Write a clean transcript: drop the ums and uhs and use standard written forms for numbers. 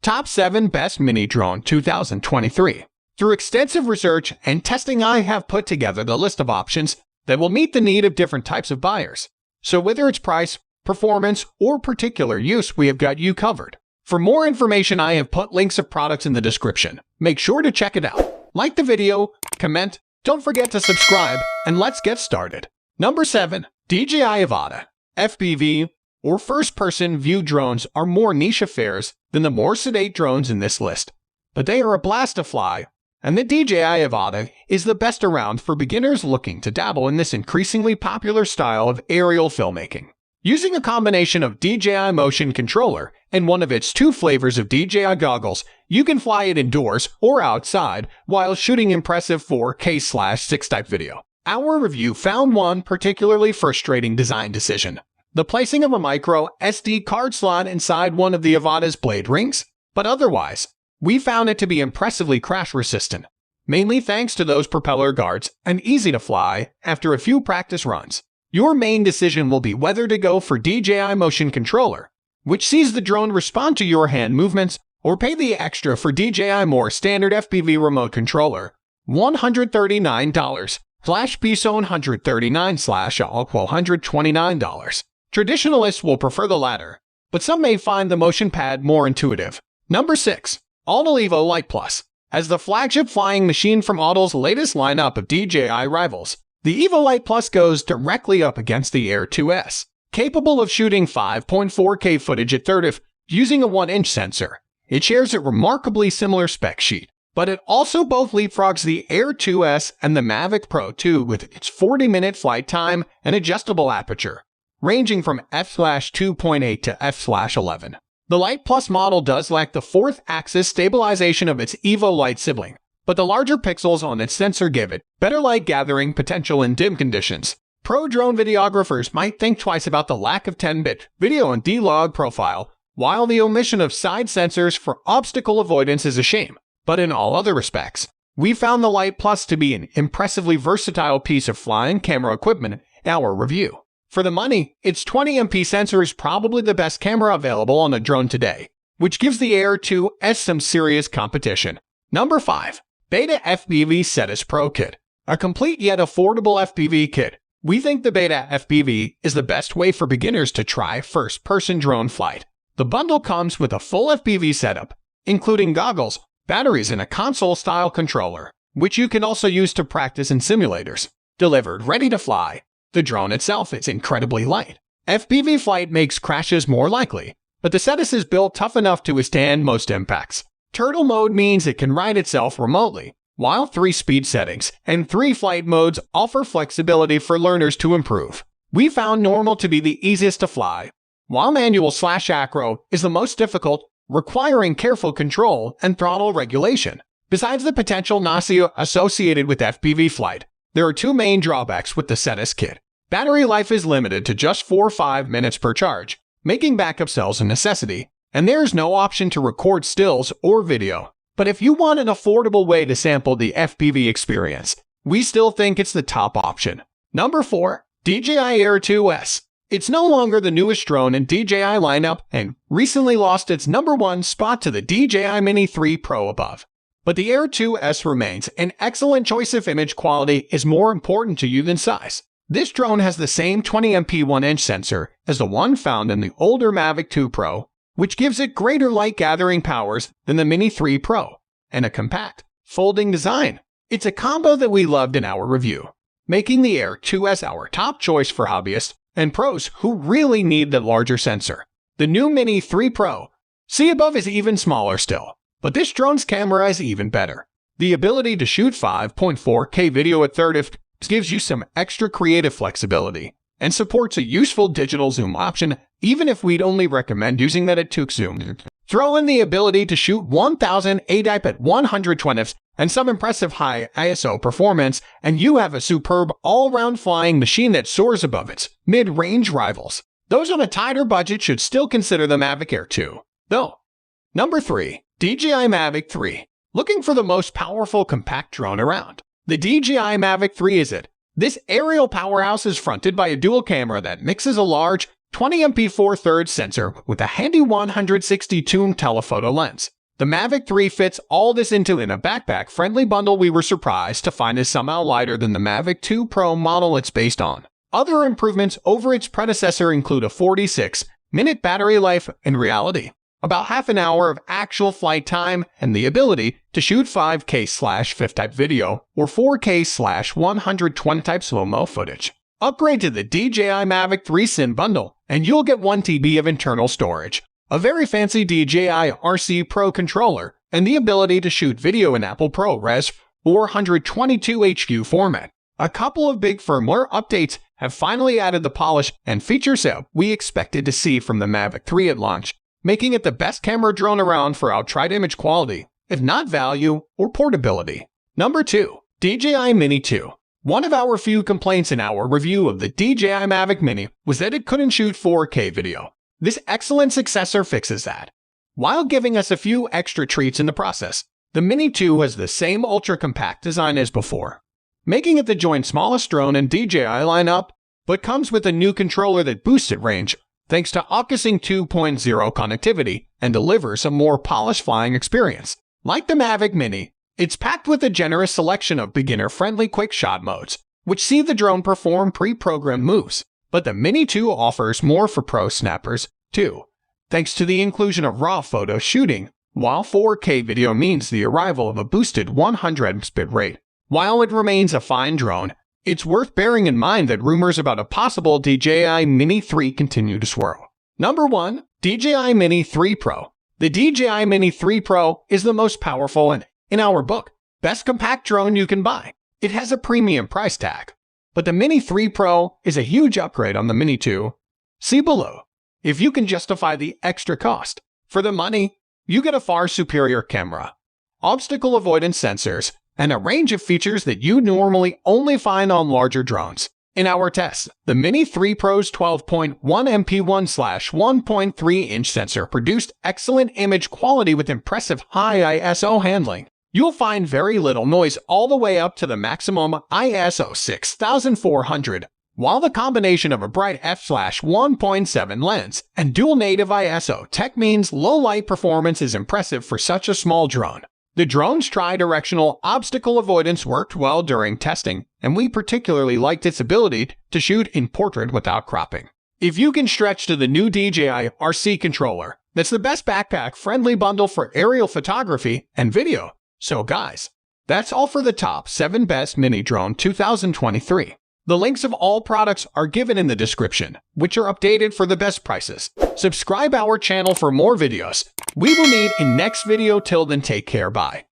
Top 7 Best Mini Drone 2023. Through extensive research and testing, I have put together the list of options that will meet the need of different types of buyers. So whether it's price, performance, or particular use, we have got you covered. For more information, I have put links of products in the description. Make sure to check it out. Like the video, comment, don't forget to subscribe, and let's get started. Number 7. DJI Avada FPV or first-person view drones are more niche affairs than the more sedate drones in this list. But they are a blast to fly, and the DJI Avada is the best around for beginners looking to dabble in this increasingly popular style of aerial filmmaking. Using a combination of DJI motion controller and one of its 2 flavors of DJI goggles, you can fly it indoors or outside while shooting impressive 4K/6 type video. Our review found one particularly frustrating design decision: the placing of a micro SD card slot inside one of the Avada's blade rings. But otherwise, we found it to be impressively crash resistant, mainly thanks to those propeller guards, and easy to fly after a few practice runs. Your main decision will be whether to go for DJI motion controller, which sees the drone respond to your hand movements, or pay the extra for DJI more standard FPV remote controller, $139 / piso $139 / $129. Traditionalists will prefer the latter, but some may find the motion pad more intuitive. Number 6. Autel Evo Light Plus. As the flagship flying machine from Autel's latest lineup of DJI rivals, the Evo Light Plus goes directly up against the Air 2S. Capable of shooting 5.4K footage at 30 fps using a 1-inch sensor, it shares a remarkably similar spec sheet, but it also both leapfrogs the Air 2S and the Mavic Pro 2 with its 40-minute flight time and adjustable aperture, ranging from f/2.8 to f/11. The Light Plus model does lack the 4th-axis stabilization of its Evo Light sibling, but the larger pixels on its sensor give it better light gathering potential in dim conditions. Pro drone videographers might think twice about the lack of 10-bit video and D-Log profile, while the omission of side sensors for obstacle avoidance is a shame. But in all other respects, we found the Light Plus to be an impressively versatile piece of flying camera equipment in our review. For the money, its 20MP sensor is probably the best camera available on a drone today, which gives the Air 2S some serious competition. Number 5. Beta FPV Setis Pro Kit. A complete yet affordable FPV kit. We think the Beta FPV is the best way for beginners to try first-person drone flight. The bundle comes with a full FPV setup, including goggles, batteries, and a console-style controller, which you can also use to practice in simulators. Delivered ready to fly, the drone itself is incredibly light. FPV flight makes crashes more likely, but the Setis is built tough enough to withstand most impacts. Turtle mode means it can ride itself remotely, while 3 speed settings and 3 flight modes offer flexibility for learners to improve. We found normal to be the easiest to fly, while manual/acro is the most difficult, requiring careful control and throttle regulation. Besides the potential nausea associated with FPV flight, there are 2 main drawbacks with the Setis kit. Battery life is limited to just 4 or 5 minutes per charge, making backup cells a necessity, and there is no option to record stills or video. But if you want an affordable way to sample the FPV experience, we still think it's the top option. Number 4. DJI Air 2S. It's no longer the newest drone in DJI lineup and recently lost its number 1 spot to the DJI Mini 3 Pro above. But the Air 2S remains an excellent choice if image quality is more important to you than size. This drone has the same 20MP 1-inch sensor as the one found in the older Mavic 2 Pro, which gives it greater light gathering powers than the Mini 3 Pro, and a compact, folding design. It's a combo that we loved in our review, making the Air 2S our top choice for hobbyists and pros who really need the larger sensor. The new Mini 3 Pro, see above, is even smaller still, but this drone's camera is even better. The ability to shoot 5.4K video at 30 fps gives you some extra creative flexibility, and supports a useful digital zoom option, even if we'd only recommend using that at 2x zoom. Throw in the ability to shoot 1008 at 120 fps and some impressive high ISO performance, and you have a superb all-round flying machine that soars above its mid-range rivals. Those on a tighter budget should still consider the Mavic Air 2, though. Number 3. DJI Mavic 3. Looking for the most powerful compact drone around? The DJI Mavic 3 is it. This aerial powerhouse is fronted by a dual camera that mixes a large, 20MP 4/3 sensor with a handy 160-zoom telephoto lens. The Mavic 3 fits all this into in a backpack-friendly bundle we were surprised to find is somehow lighter than the Mavic 2 Pro model it's based on. Other improvements over its predecessor include a 46-minute battery life in reality, about half an hour of actual flight time, and the ability to shoot 5K/50 type video or 4K/120 type slow-mo footage. Upgrade to the DJI Mavic 3 SIM bundle, and you'll get 1 TB of internal storage, a very fancy DJI RC Pro controller, and the ability to shoot video in Apple ProRes 422 HQ format. A couple of big firmware updates have finally added the polish and feature set we expected to see from the Mavic 3 at launch, making it the best camera drone around for outright image quality, if not value or portability. Number 2. DJI Mini 2. One of our few complaints in our review of the DJI Mavic Mini was that it couldn't shoot 4K video. This excellent successor fixes that, while giving us a few extra treats in the process. The Mini 2 has the same ultra-compact design as before, making it the joint smallest drone in DJI lineup, but comes with a new controller that boosts its range thanks to AUKUSync 2.0 connectivity and delivers a more polished flying experience. Like the Mavic Mini, it's packed with a generous selection of beginner-friendly quick-shot modes, which see the drone perform pre-programmed moves. But the Mini 2 offers more for pro snappers, too, thanks to the inclusion of raw photo shooting, while 4K video means the arrival of a boosted 100 bit rate. While it remains a fine drone, it's worth bearing in mind that rumors about a possible DJI Mini 3 continue to swirl. Number 1. DJI Mini 3 Pro. The DJI Mini 3 Pro is the most powerful and, in our book, best compact drone you can buy. It has a premium price tag, but the Mini 3 Pro is a huge upgrade on the Mini 2. See below if you can justify the extra cost. For the money, you get a far superior camera, obstacle avoidance sensors, and a range of features that you normally only find on larger drones. In our test, the Mini 3 Pro's 12.1 MP 1/1.3-inch sensor produced excellent image quality with impressive high ISO handling. You'll find very little noise all the way up to the maximum ISO 6400, while the combination of a bright f/1.7 lens and dual native ISO tech means low light performance is impressive for such a small drone. The drone's tri-directional obstacle avoidance worked well during testing, and we particularly liked its ability to shoot in portrait without cropping. If you can stretch to the new DJI RC controller, that's the best backpack-friendly bundle for aerial photography and video. So guys, that's all for the top 7 best mini drone 2023. The links of all products are given in the description, which are updated for the best prices. Subscribe our channel for more videos. We will meet in next video. Till then, take care. Bye.